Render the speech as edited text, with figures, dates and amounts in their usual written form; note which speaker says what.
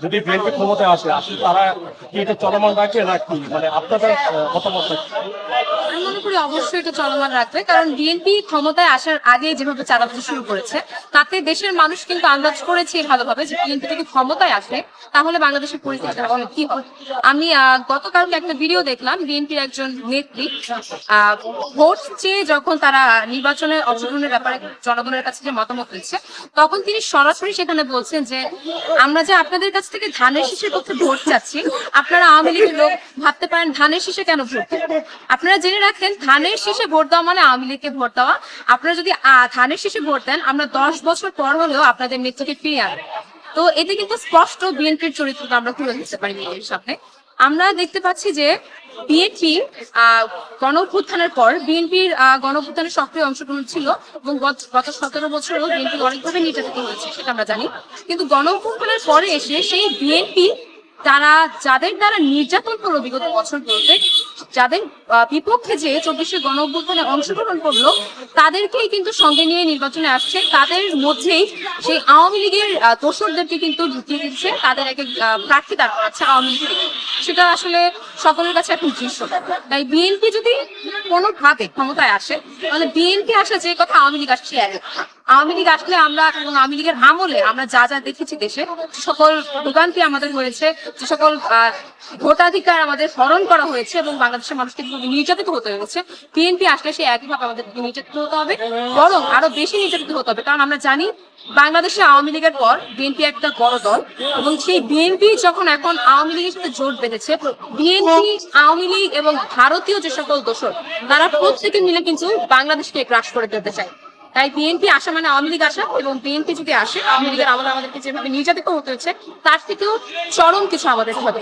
Speaker 1: যদি বিএনপি ক্ষমতায় আসে আসলে তারা কি এটা চলমান রাখে নাকি মানে আপনাদের মতামত কি?
Speaker 2: আমি মনে করি অবশ্যই এটা চলমান রাখবে, কারণ বিএনপি ক্ষমতায় আসার আগে যেভাবে চালাতে শুরু করেছে তাতে দেশের মানুষ কিন্তু আন্দাজ করেছে ভালোভাবে যে বিএনপি যদি ক্ষমতায় আসে তাহলে বাংলাদেশের পরিস্থিতিটা অনেক কি হয়। আমি গতকালকে একটা ভিডিও দেখলাম, বিএনপির একজন নেত্রী ভোট চেয়ে যখন তারা নির্বাচনে অংশগ্রহণের ব্যাপারে জনগণের কাছে যে মতামত দিচ্ছে, তখন তিনি সরাসরি সেখানে বলছেন যে আমরা যে আপনাদের কাছ থেকে ধানের শীষের পক্ষে ভোট চাচ্ছি, আপনারা আওয়ামী লীগের লোক ভাবতে পারেন ধানের শীষে কেন ভোট দেবেন। আপনারা জেনে রাখেন ধানের শীষে ভোট দেওয়া মানে আওয়ামী লীগকে ভোট দেওয়া। আপনারা যদি ধানের শীষে ভোট দেন, আমরা 10 বছর পর হলেও আপনাদের মৃত্যুকে ফিরিয়ে আনবো। তো এতে কিন্তু স্পষ্ট বিএনপির চরিত্রটা আমরা তুলে ধরতে পারি মিডিয়ার সামনে। আমরা দেখতে পাচ্ছি যে বিএনপি গণ অভ্যুত্থানের পর বিএনপির গণ অভ্যুত্থানের সক্রিয় অংশগ্রহণ ছিল এবং গত 17 বছরেও বিএনপি অনেকভাবে নির্যাতিত হয়েছে, সেটা আমরা জানি। কিন্তু গণ অভ্যুত্থানের পরে এসে সেই বিএনপি তারা যাদের দ্বারা নির্যাতন করলো বিগত বছরগুলোতে, যাদের বিপক্ষে যে 24 গণ অভ্যুত্থানে অংশগ্রহণ করলো, তাদেরকেই কিন্তু সঙ্গে নিয়ে নির্বাচনে আসছে। তাদের মধ্যেই সেই আওয়ামী লীগের দোসরদেরকে কিন্তু ঢুকিয়ে দিচ্ছে, তাদের এক প্রার্থী দাঁড় করাচ্ছে আওয়ামী লীগ। সেটা আসলে সকলের কাছে এখন দৃশ্য। তাই বিএনপি যদি কোনোভাবে ক্ষমতায় আসে, তাহলে বিএনপি আসলে যে কথা আওয়ামী লীগ আসছে এক। আওয়ামী লীগ আসলে আমরা এবং আওয়ামী লীগের আমলে আমরা যা যা দেখেছি দেশে, সকল ভোগান্তি আমাদের হয়েছে, যে সকল ভোটাধিকার আমাদের হরণ করা হয়েছে এবং বাংলাদেশের মানুষকে নির্যাতিত হতে হয়েছে, বিএনপি আসলে সেই একইভাবে আমাদের নির্যাতিত হতে হবে, বরং আরো বেশি নির্যাতিত হতে হবে। কারণ আমরা জানি বাংলাদেশে আওয়ামী লীগের পর বিএনপি একটা বড় দল, এবং সেই বিএনপি যখন এখন আওয়ামী লীগের সাথে জোট বেঁধেছে, বিএনপি, আওয়ামী লীগ এবং ভারতীয় যে সকল দোসর, তারা প্রত্যেকে মিলে কিন্তু বাংলাদেশকে গ্রাস করে ফেলতে চায়। তাই বিএনপি আসা মানে আওয়ামী লীগ আসা, এবং বিএনপি যদি আসে আওয়ামী লীগের আমলে আমাদেরকে যেভাবে নির্যাতিত হতে হচ্ছে তার থেকেও চরম কিছু আমাদের হবে।